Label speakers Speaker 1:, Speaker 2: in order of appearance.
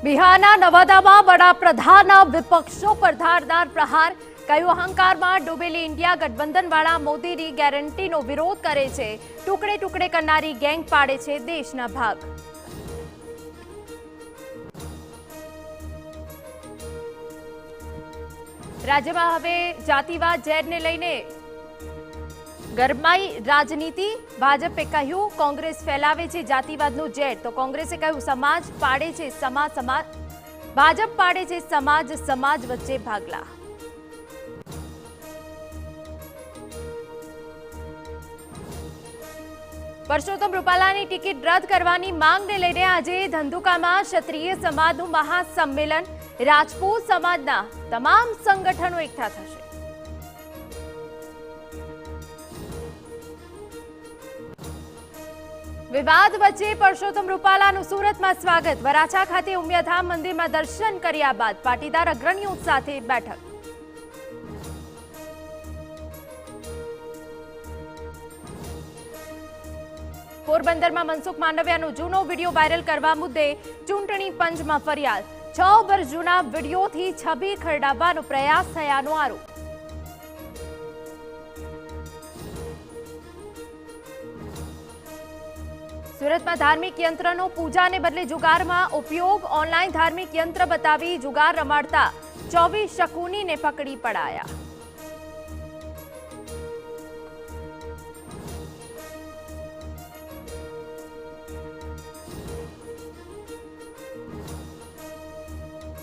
Speaker 1: બિહારના નવાદામાં વડાપ્રધાનના વિપક્ષો પર ધારદાર પ્રહાર. કયું અહંકારમાં ડૂબેલી ઇન્ડિયા ગઠબંધનવાળા મોદીની ગેરંટીનો વિરોધ કરે છે. ટુકડે ટુકડે કરનારી ગેંગ પાડે છે દેશના ભાગ. રાજ્યમાં હવે જાતિવાદ ઝેરને લઈને ગરમાઈ રાજનીતિ. ભાજપે કહ્યું કોંગ્રેસ ફેલાવે છે જાતિવાદનું ઝેર, તો કોંગ્રેસે કહ્યું સમાજ પાડે છે સમાજ. ભાજપ પાડે છે સમાજ વચ્ચે ભાગલા. પરસોત્તમ રૂપાલાની ટિકિટ રદ કરવાની માંગને લઈને આજે ધંધુકામાં ક્ષત્રિય સમાજનું મહાસંમેલન. રાજપૂત સમાજના તમામ સંગઠનો એકઠા થશે. વિવાદ વચ્ચે પરસોત્તમ રૂપાલાનું સુરતમાં સ્વાગત. વરાછા ખાતે ઉમિયાધામ મંદિરમાં દર્શન કર્યા બાદ પાટીદાર અગ્રણીઓ સાથે બેઠક. પોરબંદરમાં મનસુખ માંડવિયાનો જૂનો વિડીયો વાયરલ કરવા મુદ્દે ચૂંટણી પંચમાં ફરિયાદ. 6 વર્ષ જૂના વિડીયોથી છબી ખરડાવવાનો પ્રયાસ થયાનો આરોપ. સુરતમાં ધાર્મિક યંત્રનો પૂજાને બદલે જુગારમાં ઉપયોગ. ઓનલાઈન ધાર્મિક યંત્ર બતાવી જુગાર રમાડતા 24 શકુનીને પકડી પડાયા.